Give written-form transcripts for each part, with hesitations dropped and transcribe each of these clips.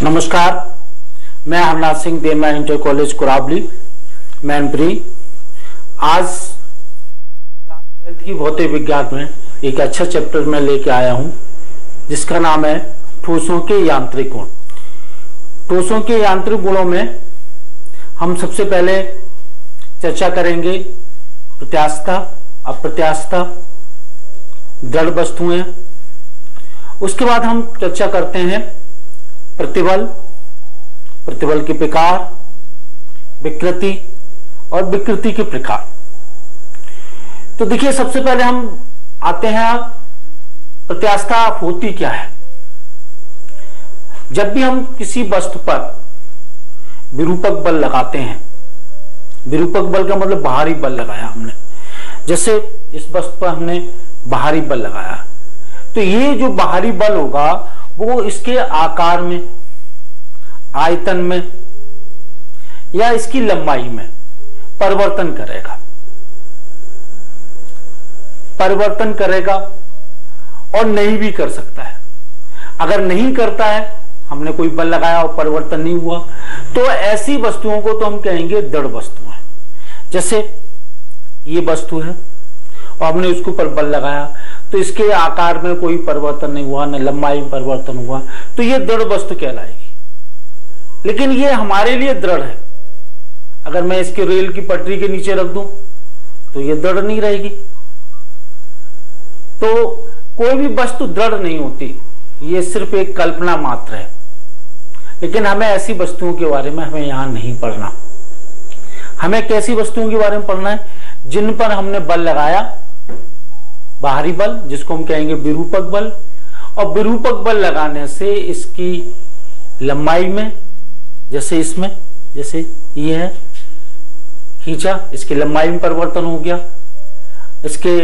नमस्कार, मैं हरनाथ सिंह देमा inter college कुराबली Mainpuri. आज क्लास 12 की भौतिक विज्ञान में एक अच्छा चैप्टर में लेके आया हूं जिसका नाम है ठोसों के यांत्रिक गुण। ठोसों के यांत्रिक गुणों में हम सबसे पहले चर्चा करेंगे प्रत्यास्थता, अप्रत्यास्थता, दृढ़ वस्तुएं। उसके बाद हम चर्चा करते हैं प्रतिबल, प्रतिबल के प्रकार, विकृति और विकृति के प्रकार। तो देखिए, सबसे पहले हम आते हैं प्रत्यास्थता होती क्या है। जब भी हम किसी वस्तु पर विरूपक बल लगाते हैं, विरूपक बल का मतलब बाहरी बल लगाया हमने, जैसे इस वस्तु पर हमने बाहरी बल लगाया, तो ये जो बाहरी बल होगा वो इसके आकार में, आयतन में या इसकी लंबाई में परिवर्तन करेगा और नहीं भी कर सकता है। अगर नहीं करता है, हमने कोई बल लगाया और परिवर्तन नहीं हुआ, तो ऐसी वस्तुओं को तो हम कहेंगे दृढ़ वस्तुएं। जैसे ये वस्तु है और हमने उसके ऊपर बल लगाया तो इसके आकार में कोई परिवर्तन नहीं हुआ, न लंबाई में परिवर्तन हुआ, तो ये दृढ़ वस्तु कहलाएगी। लेकिन ये हमारे लिए दृढ़ है। अगर मैं इसके रेल की पटरी के नीचे रख दूं तो ये दृढ़ नहीं रहेगी। तो कोई भी वस्तु दृढ़ नहीं होती, ये सिर्फ एक कल्पना मात्र है। लेकिन हमें ऐसी वस्तुओं के बारे में हमें यहां नहीं पढ़ना। हमें कैसी वस्तुओं के बारे में पढ़ना है? जिन पर हमने बल लगाया, बाहरी बल, जिसको हम कहेंगे विरूपक बल, और विरूपक बल लगाने से इसकी लंबाई में, जैसे इसमें, जैसे ये है खींचा, इसकी लंबाई में परिवर्तन हो गया, इसके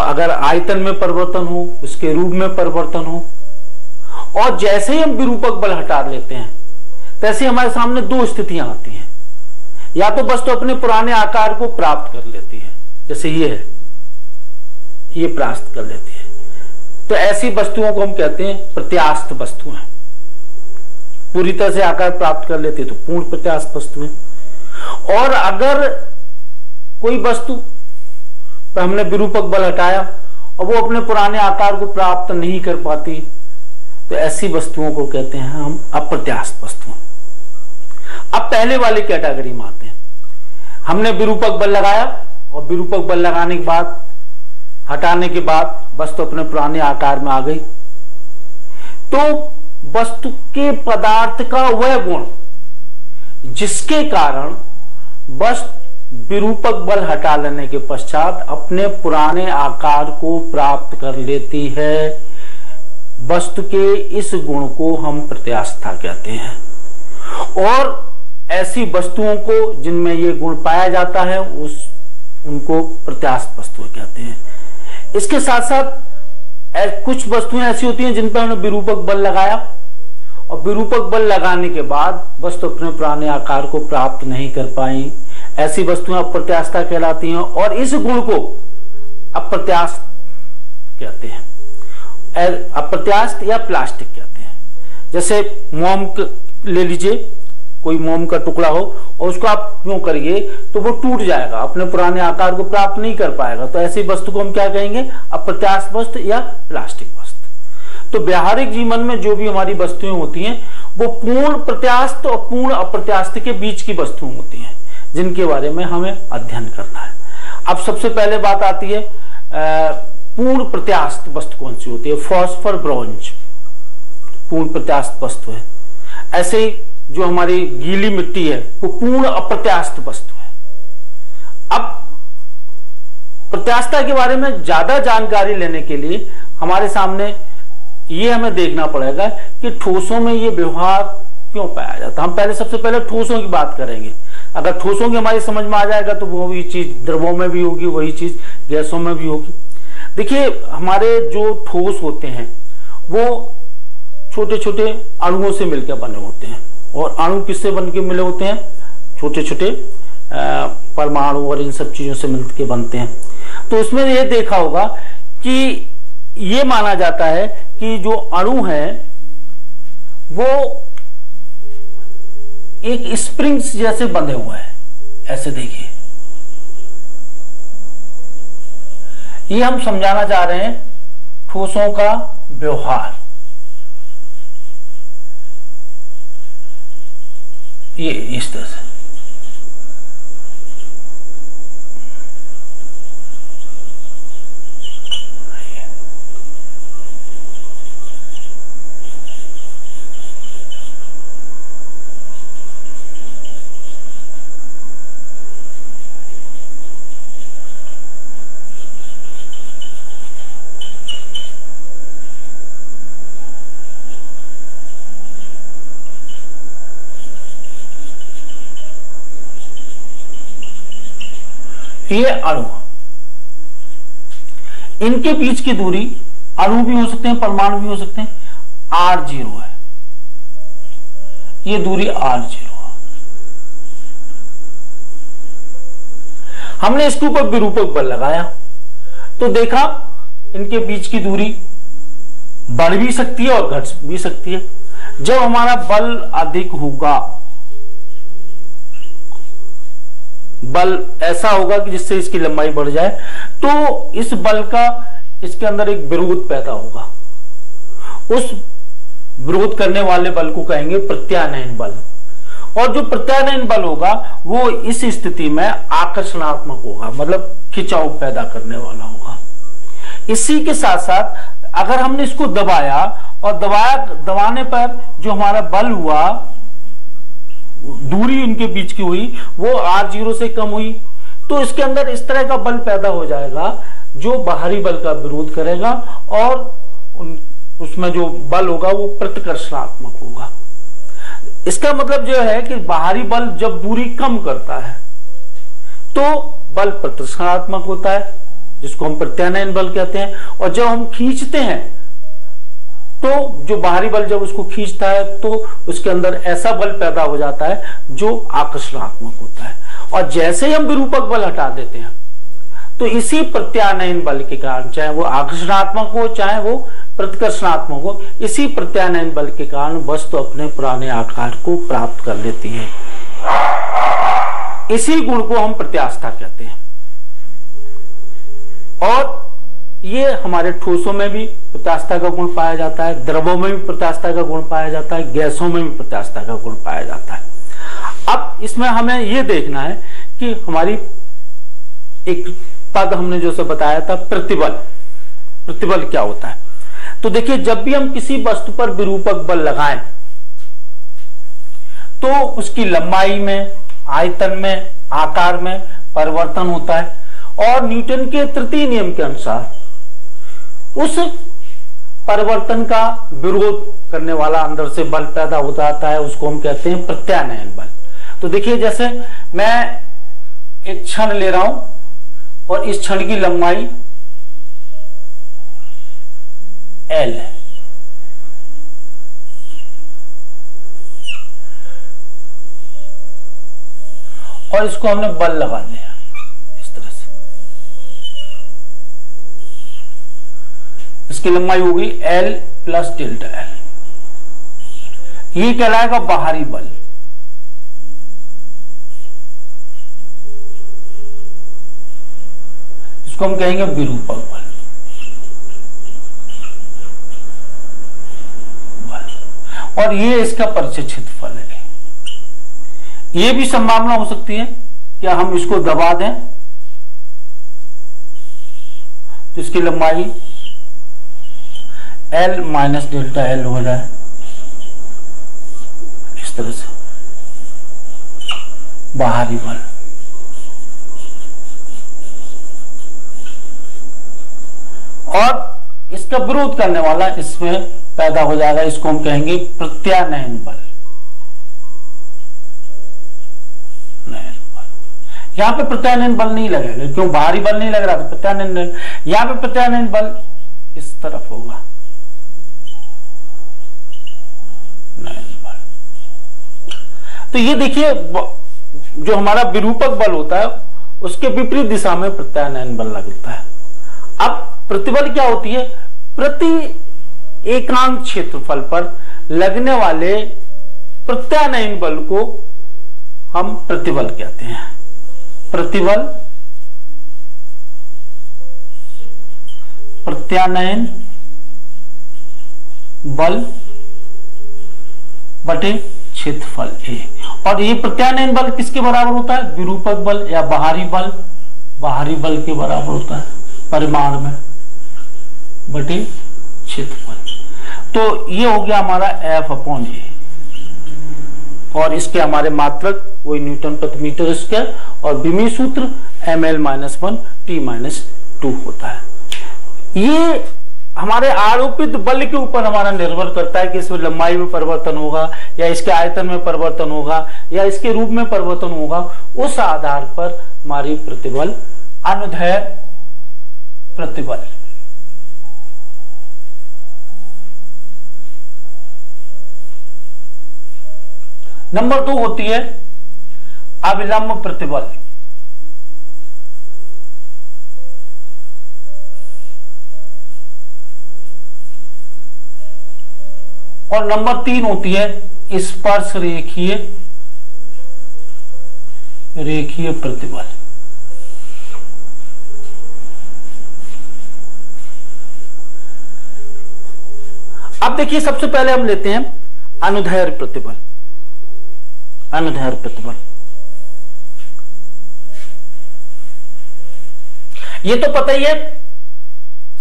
अगर आयतन में परिवर्तन हो, उसके रूप में परिवर्तन हो। और जैसे ही हम विरूपक बल हटा लेते हैं तैसे हमारे सामने दो स्थितियां आती हैं। या तो वस्तु अपने पुराने आकार को प्राप्त कर लेती है, जैसे ये है, ये प्राप्त कर लेती है, तो ऐसी वस्तुओं को हम कहते हैं प्रत्यास्थ वस्तुएं। पूरी तरह से आकार प्राप्त कर लेती है तो पूर्ण प्रत्यास्थ वस्तुएं। और अगर कोई वस्तु पर हमने विरूपक बल हटाया और वो अपने पुराने आकार को प्राप्त नहीं कर पाती, तो ऐसी वस्तुओं को कहते हैं हम अप्रत्यास्थ वस्तुएं। अब पहले वाली कैटेगरी में आते हैं। हमने विरूपक बल लगाया और विरूपक बल लगाने के बाद, हटाने के बाद वस्तु अपने पुराने आकार में आ गई, तो वस्तु के पदार्थ का वह गुण जिसके कारण वस्तु विरूपक बल हटा लेने के पश्चात अपने पुराने आकार को प्राप्त कर लेती है, वस्तु के इस गुण को हम प्रत्यास्थता कहते हैं। और ऐसी वस्तुओं को जिनमें ये गुण पाया जाता है उनको प्रत्यास्थ वस्तुएं कहते हैं। इसके साथ साथ कुछ वस्तुएं ऐसी होती हैं जिन पर हमने विरूपक बल लगाया और विरूपक बल लगाने के बाद वस्तु अपने पुराने आकार को प्राप्त नहीं कर पाई, ऐसी वस्तुएं अप्रत्यास्थता कहलाती हैं। और इस गुण को अप्रत्यास्थ कहते हैं, अप्रत्यास्थ या प्लास्टिक कहते हैं। जैसे मोम ले लीजिए, कोई मोम का टुकड़ा हो और उसको आप यूं करिए तो वो टूट जाएगा, अपने पुराने आकार को प्राप्त नहीं कर पाएगा, तो ऐसी वस्तु को हम क्या कहेंगे? अप्रत्यास्थ वस्तु या प्लास्टिक वस्तु। तो व्यावहारिक जीवन में जो भी हमारी वस्तुएं होती हैं वो पूर्ण प्रत्यास्थ और पूर्ण अप्रत्यास्थ के बीच की वस्तुएं होती हैं, जिनके बारे में हमें अध्ययन करना है। अब सबसे पहले बात आती है पूर्ण प्रत्यास्थ वस्तु कौन सी होती है? फॉस्फर, ब्रोंज पूर्ण प्रत्यास्थ वस्तु है। ऐसे ही जो हमारी गीली मिट्टी है वो पूर्ण अप्रत्यास्थ वस्तु है। अब प्रत्यास्थता के बारे में ज्यादा जानकारी लेने के लिए हमारे सामने ये हमें देखना पड़ेगा कि ठोसों में ये व्यवहार क्यों पाया जाता है। हम पहले सबसे पहले ठोसों की बात करेंगे। अगर ठोसों की हमारी समझ में आ जाएगा तो वो भी चीज द्रवों में भी होगी, वही चीज गैसों में भी होगी। देखिए, हमारे जो ठोस होते हैं वो छोटे छोटे अणुओं से मिलकर बने होते हैं। और अणु किससे बनकर मिले होते हैं? छोटे छोटे परमाणु और इन सब चीजों से मिलकर बनते हैं। तो उसमें ये देखा होगा कि ये माना जाता है कि जो अणु है वो एक स्प्रिंग्स जैसे बंधे हुए हैं, ऐसे देखिए। ये हम समझाना चाह रहे हैं ठोसों का व्यवहार। ये इस तरह से ये अणु, इनके बीच की दूरी, अणु भी हो सकते हैं, परमाणु भी हो सकते हैं, R0 है। ये दूरी R0 है। हमने इसके ऊपर विरूपक बल लगाया तो देखा इनके बीच की दूरी बढ़ भी सकती है और घट भी सकती है। जब हमारा बल अधिक होगा, बल ऐसा होगा कि जिससे इसकी लंबाई बढ़ जाए, तो इस बल का इसके अंदर एक विरोध पैदा होगा। उस विरोध करने वाले बल को कहेंगे प्रत्यानयन बल। और जो प्रत्यानयन बल होगा वो इस स्थिति में आकर्षणात्मक होगा, मतलब खिंचाव पैदा करने वाला होगा। इसी के साथ साथ अगर हमने इसको दबाया और दबाने पर जो हमारा बल हुआ, दूरी इनके बीच की हुई, वो R0 से कम हुई, तो इसके अंदर इस तरह का बल पैदा हो जाएगा जो बाहरी बल का विरोध करेगा और उसमें जो बल होगा वो प्रतिकर्षणात्मक होगा। इसका मतलब जो है कि बाहरी बल जब दूरी कम करता है तो बल प्रतिकर्षणात्मक होता है, जिसको हम प्रत्यानयन बल कहते हैं। और जब हम खींचते हैं तो जो बाहरी बल जब उसको खींचता है तो उसके अंदर ऐसा बल पैदा हो जाता है जो आकर्षणात्मक होता है। और जैसे ही हम विरूपक बल हटा देते हैं तो इसी प्रत्यानयन बल के कारण, चाहे वो आकर्षणात्मक हो चाहे वो प्रतिकर्षणात्मक हो, इसी प्रत्यानयन बल के कारण वस्तु अपने पुराने आकार को प्राप्त कर लेती है। इसी गुण को हम प्रत्यास्था कहते हैं। और ये हमारे ठोसों में भी प्रत्यास्था का गुण पाया जाता है, द्रवों में भी प्रत्यास्था का गुण पाया जाता है, गैसों में भी प्रत्यास्था का गुण पाया जाता है। अब इसमें हमें यह देखना है कि हमारी एक पद हमने जो से बताया था प्रतिबल, प्रतिबल क्या होता है। तो देखिए, जब भी हम किसी वस्तु पर विरूपक बल लगाएं तो उसकी लंबाई में, आयतन में, आकार में परिवर्तन होता है। और न्यूटन के तृतीय नियम के अनुसार उस परिवर्तन का विरोध करने वाला अंदर से बल पैदा हो जाता है, उसको हम कहते हैं प्रत्यानयन बल। तो देखिए, जैसे मैं एक क्षण ले रहा हूं और इस क्षण की लंबाई L है, और इसको हमने बल लगा दिया इस तरह से। इसकी लंबाई होगी L प्लस डेल्टा L। ये कहलाएगा बाहरी बल। इसको हम कहेंगे विरूपक बल। और ये इसका परिचय क्षेत्रफल है। ये भी संभावना हो सकती है कि हम इसको दबा दें तो इसकी लंबाई L माइनस डेल्टा L हो जाए इस तरह से, बाहरी बल। और इसका विरोध करने वाला इसमें पैदा हो जाएगा, इसको हम कहेंगे प्रत्यानयन बल। यहां पे प्रत्यानयन बल नहीं लगेगा, क्यों? बाहरी बल नहीं लग रहा तो प्रत्यानयन बल। यहां पे प्रत्यानयन बल इस तरफ होगा, तो ये देखिए, जो हमारा विरूपक बल होता है उसके विपरीत दिशा में प्रत्यानयन बल लगता है। अब प्रतिबल क्या होती है? प्रति एकांक क्षेत्रफल पर लगने वाले प्रत्यानयन बल को हम प्रतिबल कहते हैं। प्रतिबल प्रत्यानयन बल बटे क्षेत्रफल ए। और ये प्रत्यानयन बल किसके बराबर होता है? विरूपक बल या बाहरी बल, बाहरी बल के बराबर होता है परिमाण में बटे क्षेत्रफल। तो ये हो गया हमारा F/A और इसके हमारे मात्रक वही न्यूटन प्रति मीटर स्क्वायर और विमीय सूत्र ml-1 T-2 होता है। ये हमारे आरोपित बल के ऊपर हमारा निर्भर करता है कि इसमें लंबाई में परिवर्तन होगा या इसके आयतन में परिवर्तन होगा या इसके रूप में परिवर्तन होगा। उस आधार पर हमारी प्रतिबल अनुदैर्ध्य प्रतिबल नंबर 2 होती है अविलंब प्रतिबल। और नंबर 3 होती है स्पर्श रेखीय प्रतिबल। अब देखिए सबसे पहले हम लेते हैं अनुदैर्ध्य प्रतिबल। अनुदैर्ध्य प्रतिबल ये तो पता ही है,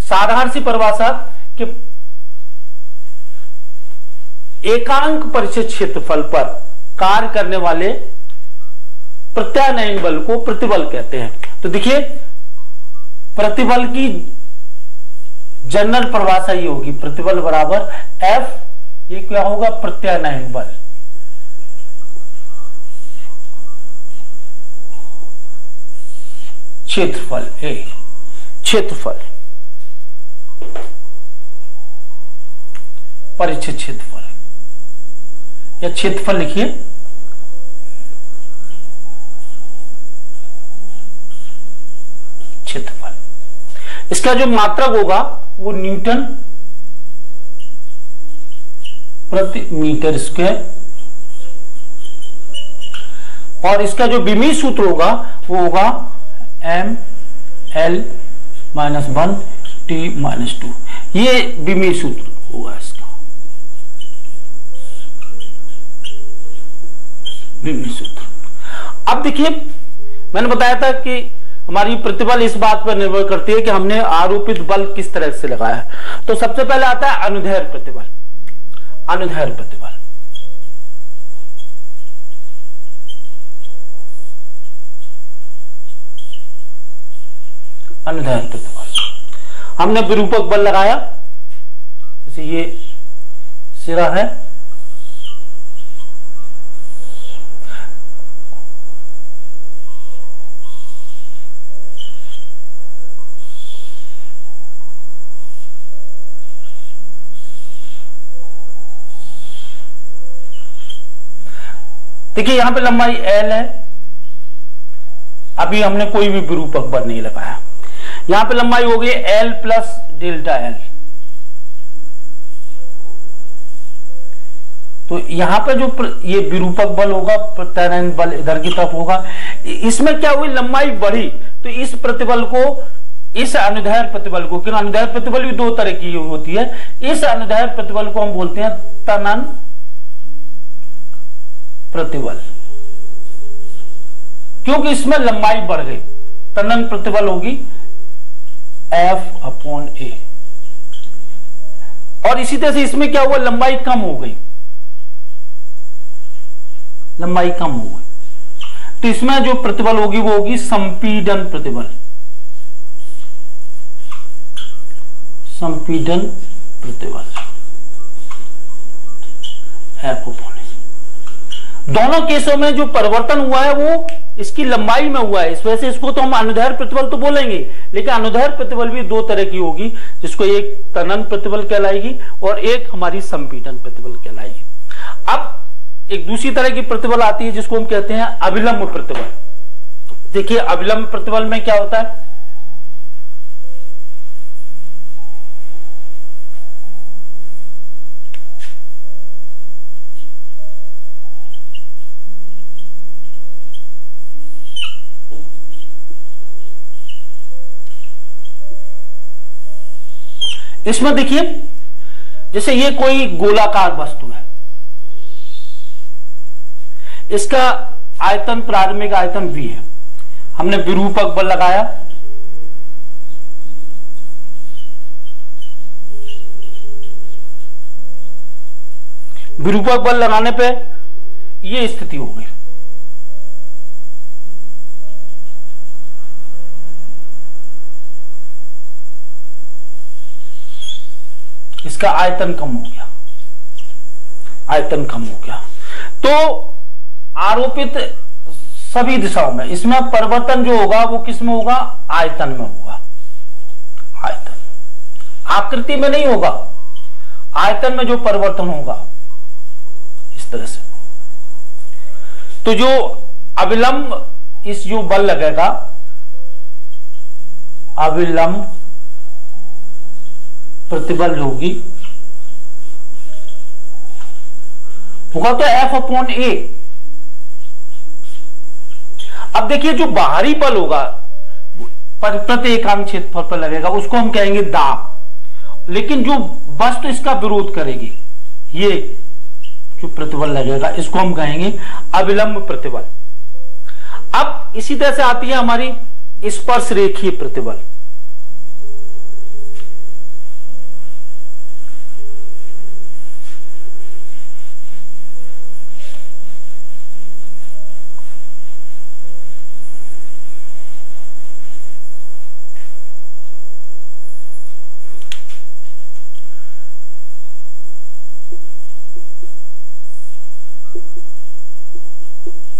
साधारण सी परिभाषा कि एकांक परिचित क्षेत्रफल पर कार्य करने वाले प्रत्यानयन बल को प्रतिबल कहते हैं। तो देखिए प्रतिबल की जनरल परिभाषा ये होगी, प्रतिबल बराबर F, ये क्या होगा? प्रत्यानयन बल क्षेत्रफल A, क्षेत्रफल परिचित क्षेत्रफल या क्षेत्रफल लिखिए क्षेत्रफल। इसका जो मात्रक होगा वो न्यूटन प्रति मीटर स्क्वायर और इसका जो विमीय सूत्र होगा वो होगा ml-1 T-2। ये विमीय सूत्र होगा इसका विमीय सूत्र। अब देखिए मैंने बताया था कि हमारी प्रतिबल इस बात पर निर्भर करती है कि हमने आरोपित बल किस तरह से लगाया है। तो सबसे पहले आता है अनुदैर्ध्य प्रतिबल। अनुदैर्ध्य प्रतिबल अनुदैर्ध्य प्रतिबल हमने विरूपक बल लगाया, जैसे ये सिरा है, देखिए यहां पे लंबाई L है, अभी हमने कोई भी विरूपक बल नहीं लगाया। यहां पे लंबाई हो गई L प्लस डेल्टा L। तो यहां पे जो ये विरूपक बल होगा, प्रत्यानयन बल इधर की तरफ होगा, इसमें क्या हुई? लंबाई बढ़ी। तो इस प्रतिबल को, इस अनुदैर्ध्य प्रतिबल को, क्योंकि अनुदैर्ध्य प्रतिबल भी दो तरह की होती है, इस अनुदैर्ध्य प्रतिबल को हम बोलते हैं तनन प्रतिबल, क्योंकि इसमें लंबाई बढ़ गई। तनन प्रतिबल होगी F/A। और इसी तरह से इसमें क्या हुआ? लंबाई कम हो गई, लंबाई कम हो गई। तो इसमें जो प्रतिबल होगी वो होगी संपीडन प्रतिबल। संपीडन प्रतिबल F/A। दोनों केसों में जो परिवर्तन हुआ है वो इसकी लंबाई में हुआ है, इस वजह से इसको तो हम अनुदैर्ध्य प्रतिबल तो बोलेंगे, लेकिन अनुदैर्ध्य प्रतिबल भी दो तरह की होगी, जिसको एक तनन प्रतिबल कहलाएगी और एक हमारी संपीडन प्रतिबल कहलाएगी। अब एक दूसरी तरह की प्रतिबल आती है जिसको हम कहते हैं अविलंब प्रतिबल। देखिए अविलंब प्रतिबल में क्या होता है? इसमें देखिए, जैसे ये कोई गोलाकार वस्तु है, इसका आयतन, प्रारंभिक आयतन V है। हमने विरूपक बल लगाया, विरूपक बल लगाने पे ये स्थिति हो गई। इसका आयतन कम हो गया, आयतन कम हो गया। तो आरोपित सभी दिशाओं में इसमें परिवर्तन जो होगा वो किस में होगा? आयतन में होगा। आयतन, आकृति में नहीं होगा, आयतन में जो परिवर्तन होगा इस तरह से। तो जो अविलंब इस जो बल लगेगा, अविलंब प्रतिबल होगी, होगा तो F/A। अब देखिए जो बाहरी बल होगा प्रति एकांक क्षेत्रफल पर लगेगा उसको हम कहेंगे दाब, लेकिन जो वस्तु इसका विरोध करेगी, ये जो प्रतिबल लगेगा इसको हम कहेंगे अविलंब प्रतिबल। अब इसी तरह से आती है हमारी स्पर्श रेखीय प्रतिबल।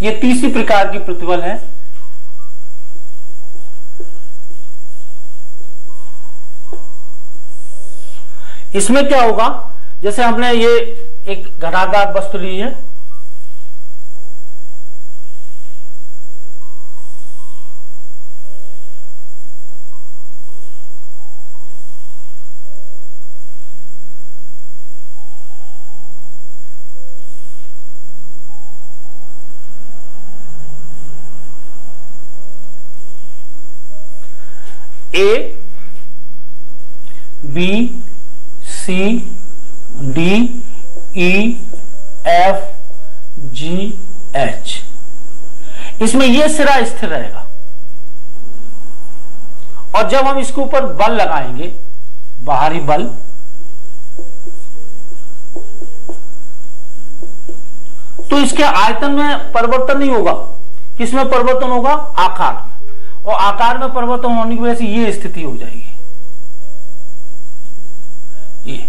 ये तीसरी प्रकार की प्रतिबल है। इसमें क्या होगा, जैसे हमने ये एक घनादार वस्तु ली है, A, B, C, D, E, F, G, H। इसमें यह सिरा स्थिर रहेगा और जब हम इसके ऊपर बल लगाएंगे, बाहरी बल, तो इसके आयतन में परिवर्तन नहीं होगा। किसमें परिवर्तन होगा? आकार में। और आकार में परिवर्तन होने की वजह से ये स्थिति हो जाएगी, ये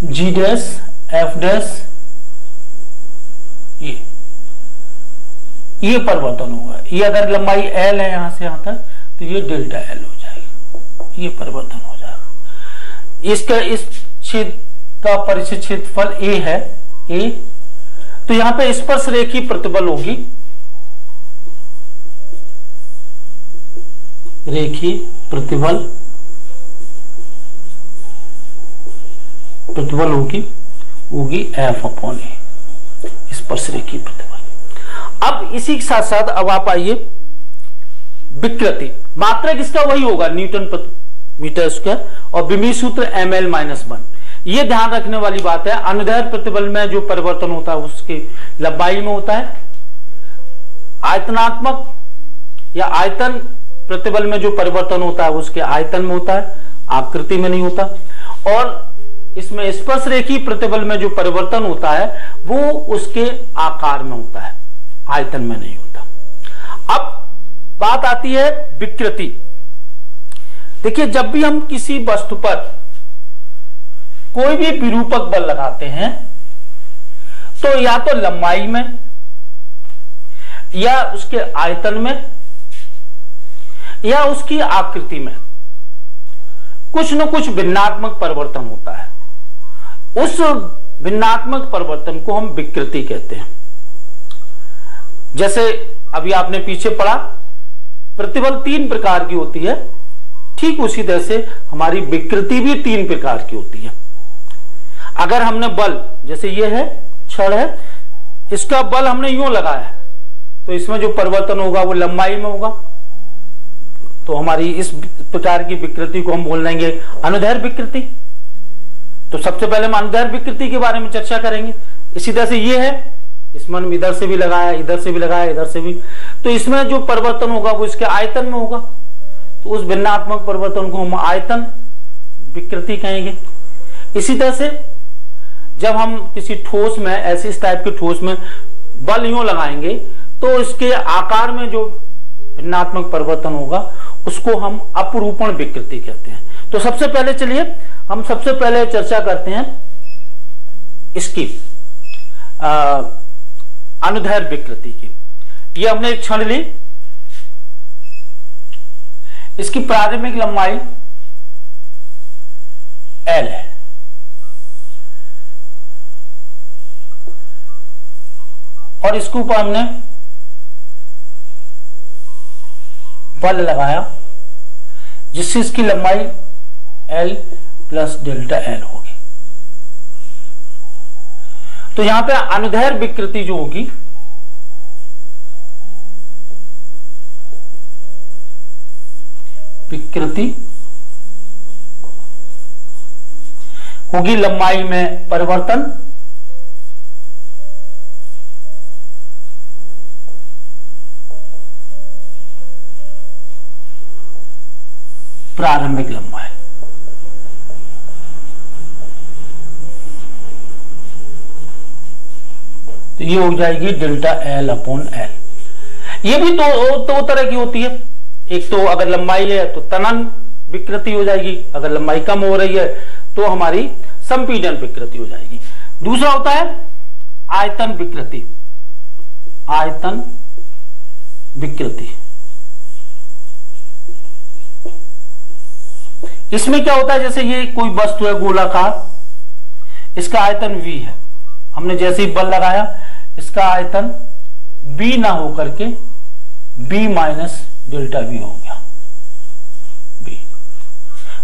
G डैश, F डैश, ये परिवर्तन होगा। ये अगर लंबाई L है यहां से यहां तक, तो ये डेल्टा L हो जाएगी, ये परिवर्तन हो जाएगा। इसका इस छेद का परिचित क्षेत्रफल A है, A। तो यहां पे स्पर्श रेखीय प्रतिबल होगी, रेखीय प्रतिबल, प्रतिबल होगी F/A, स्पर्श रेखीय प्रतिबल। अब इसी के साथ साथ अब आप आइए विकृति। मात्रक इसका वही होगा न्यूटन प्रति मीटर स्क्वायर और विमीय सूत्र ml-1। ये ध्यान रखने वाली बात है, अनुदैर्ध्य प्रतिबल में जो परिवर्तन होता है उसकी लंबाई में होता है, आयतनात्मक या आयतन प्रतिबल में जो परिवर्तन होता है उसके आयतन में होता है, आकृति में नहीं होता। और इसमें स्पर्श रेखीय प्रतिबल में जो परिवर्तन होता है वो उसके आकार में होता है, आयतन में नहीं होता। अब बात आती है विकृति। देखिए, जब भी हम किसी वस्तु पर कोई भी विरूपक बल लगाते हैं तो या तो लंबाई में या उसके आयतन में या उसकी आकृति में कुछ न कुछ भिन्नात्मक परिवर्तन होता है। उस भिन्नात्मक परिवर्तन को हम विकृति कहते हैं। जैसे अभी आपने पीछे पढ़ा, प्रतिबल 3 प्रकार की होती है, ठीक उसी तरह से हमारी विकृति भी 3 प्रकार की होती है। अगर हमने बल, जैसे ये है छड़ है, इसका बल हमने यूं लगाया है तो इसमें जो परिवर्तन होगा वो लंबाई में होगा, तो हमारी इस प्रकार की विकृति को हम बोल देंगे अनुदैर्घ्य विकृति। तो सबसे पहले हम अनुदैर्घ्य विकृति के बारे में चर्चा करेंगे। इसी तरह से ये है, इसमें हम इधर से भी लगाया, इधर से भी लगाया, इधर से भी, तो इसमें जो परिवर्तन होगा वो इसके आयतन में होगा, तो उस भिन्नात्मक परिवर्तन को हम आयतन विकृति कहेंगे। इसी तरह से जब हम किसी ठोस में, ऐसे इस टाइप के ठोस में बल यूं लगाएंगे तो इसके आकार में जो भिन्नात्मक परिवर्तन होगा उसको हम अपरूपण विकृति कहते हैं। तो सबसे पहले चलिए हम सबसे पहले चर्चा करते हैं इसकी अनुदैर्घ्य विकृति की। ये हमने एक क्षण ली, इसकी प्रारंभिक लंबाई L है, और इसके ऊपर हमने बल लगाया जिससे इसकी लंबाई L प्लस डेल्टा L होगी। तो यहां पे अनुदैर्घ्य विकृति जो होगी होगी लंबाई में परिवर्तन प्रारंभिक लंबाई। तो ये हो जाएगी डेल्टा L अपॉन L। ये भी दो तरह की होती है, एक तो अगर लंबाई है तो तनन विकृति हो जाएगी, अगर लंबाई कम हो रही है तो हमारी संपीडन विकृति हो जाएगी। दूसरा होता है आयतन विकृति। आयतन विकृति, इसमें क्या होता है, जैसे ये कोई वस्तु है गोलाकार, इसका आयतन V है, हमने जैसे ही बल लगाया इसका आयतन V ना होकर के B माइनस डेल्टा V हो गया B।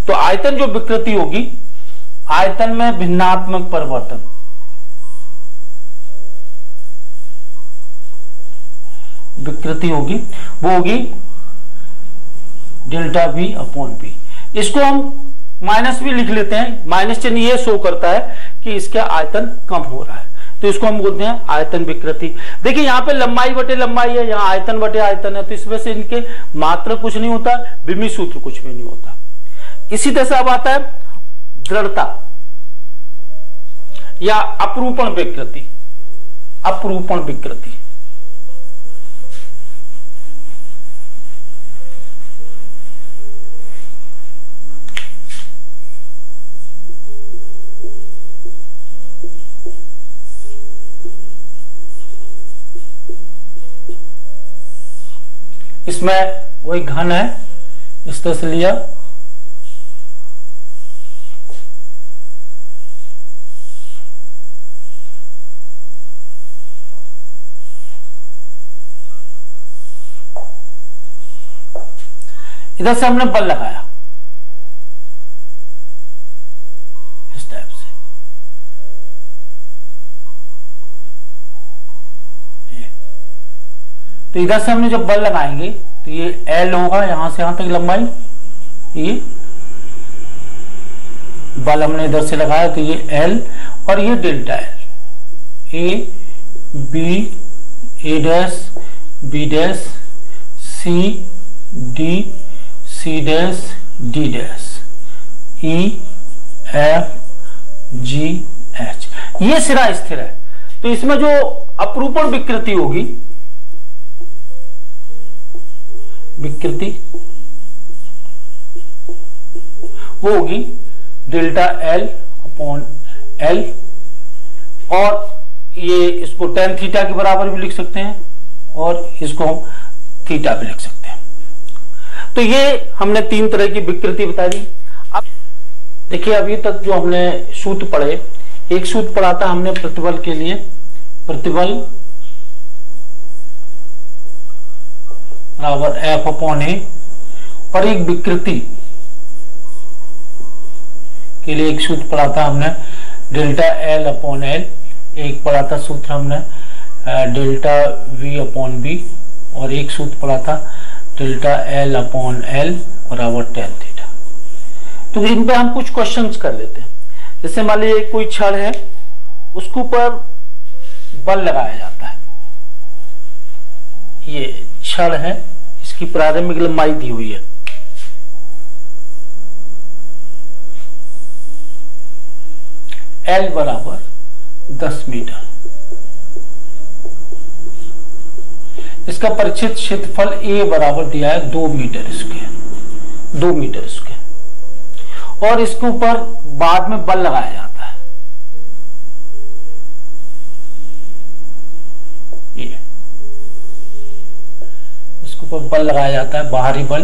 तो आयतन जो विकृति होगी, आयतन में भिन्नात्मक परिवर्तन, विकृति होगी, वो होगी डेल्टा V अपॉन B। इसको हम माइनस भी लिख लेते हैं, माइनस चिन्ह ये शो करता है कि इसका आयतन कम हो रहा है, तो इसको हम बोलते हैं आयतन विकृति। देखिए यहाँ पे लंबाई बटे लंबाई है, यहाँ आयतन बटे आयतन है, तो इस वजह से इनके मात्र कुछ नहीं होता, विमी सूत्र कुछ भी नहीं होता। इसी तरह से अब आता है दृढ़ता या अपरूपण विकृति। अपरूपण विकृति, इसमें वही घन है, इस तरह से लिया, इधर से हमने बल लगाया इस टाइप से, तो इधर से हमने जब बल लगाएंगे तो ये L होगा, यहां से यहां तक लंबाई, ये बल हमने इधर से लगाया तो ये L और ये delta L, A B A dash B dash C D C dash D dash E F G H, ये सिरा स्थिर है। तो इसमें जो अपरूपण विकृति होगी, विकृति वो होगी डेल्टा L अपॉन L, और ये इसको tan थीटा के बराबर भी लिख सकते हैं और इसको हम थीटा भी लिख सकते हैं। तो ये हमने तीन तरह की विकृति बता दी। अब देखिए अभी तक जो हमने सूत्र पढ़े, एक सूत्र पढ़ा था हमने प्रतिबल के लिए, प्रतिबल बराबर F अपॉन A, और एक विकृति के लिए एक सूत्र पढ़ा था हमने डेल्टा L अपॉन L, एक पढ़ा था सूत्र हमने डेल्टा V अपॉन B, और एक सूत्र पढ़ा था डेल्टा एल अपॉन एल बराबर tan थीटा। तो इन पे हम कुछ क्वेश्चंस कर लेते हैं। जैसे मान लीजिए कोई छड़ है, उसके ऊपर बल लगाया जाता है। ये छड़ है, इसकी प्रारंभिक लंबाई दी हुई है, L बराबर 10 मीटर। इसका परिचित क्षेत्रफल A बराबर दिया है 2 मीटर स्क्वायर, 2 मीटर स्क्वायर। और इसके ऊपर बाद में बल लगाया जाता है, ये इसके ऊपर बल लगाया जाता है, बाहरी बल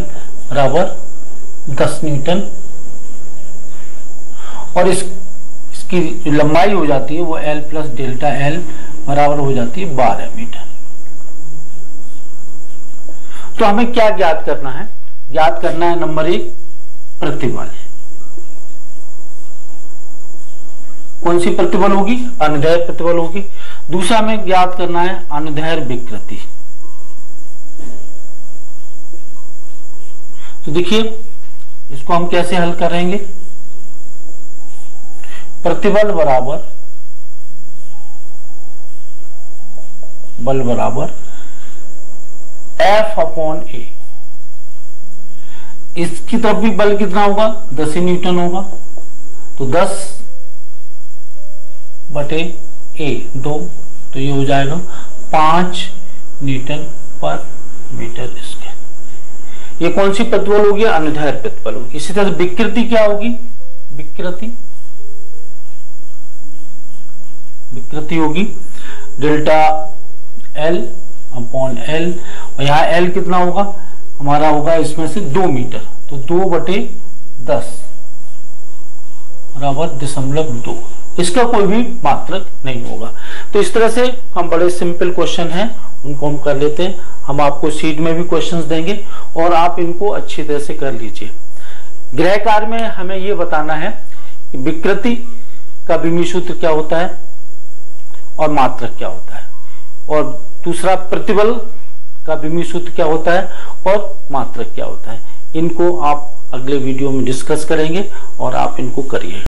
बराबर 10 न्यूटन। और इसकी जो लंबाई हो जाती है वो L प्लस डेल्टा L बराबर हो जाती है 12 मीटर। तो हमें क्या ज्ञात करना है? ज्ञात करना है नंबर 1 प्रतिबल। कौन सी प्रतिबल होगी? अनुदैर्ध्य प्रतिबल होगी। दूसरा हमें ज्ञात करना है अनुदैर्ध्य विकृति। तो देखिए इसको हम कैसे हल करेंगे? प्रतिबल बराबर बल बराबर F अपॉन A। इसकी तरफ भी बल कितना होगा? 10 न्यूटन होगा। तो 10 बटे A 2, तो ये हो जाएगा 5 न्यूटन पर मीटर स्क्वायर। ये कौन सी प्रतिबल होगी? अनुदैर्ध्य प्रतिबल होगी। इसी तरह विकृति क्या होगी? विकृति होगी डेल्टा L अपॉन L। और यहाँ L कितना होगा? हमारा होगा इसमें से 2 मीटर, तो 2 बटे 10 बराबर 0.2। इसका कोई भी मात्रक नहीं होगा। तो इस तरह से हम बड़े सिंपल क्वेश्चन हैं उनको हम कर लेते हैं। हम आपको शीट में भी क्वेश्चंस देंगे और आप इनको अच्छी तरह से कर लीजिए। गृह कार्य में हमें ये बताना है कि विकृति का विमीय सूत्र क्या होता है और मात्रक क्या होता है, और दूसरा प्रतिबल का विमीय सूत्र क्या होता है और मात्रक क्या होता है। इनको आप अगले वीडियो में डिस्कस करेंगे और आप इनको करिए।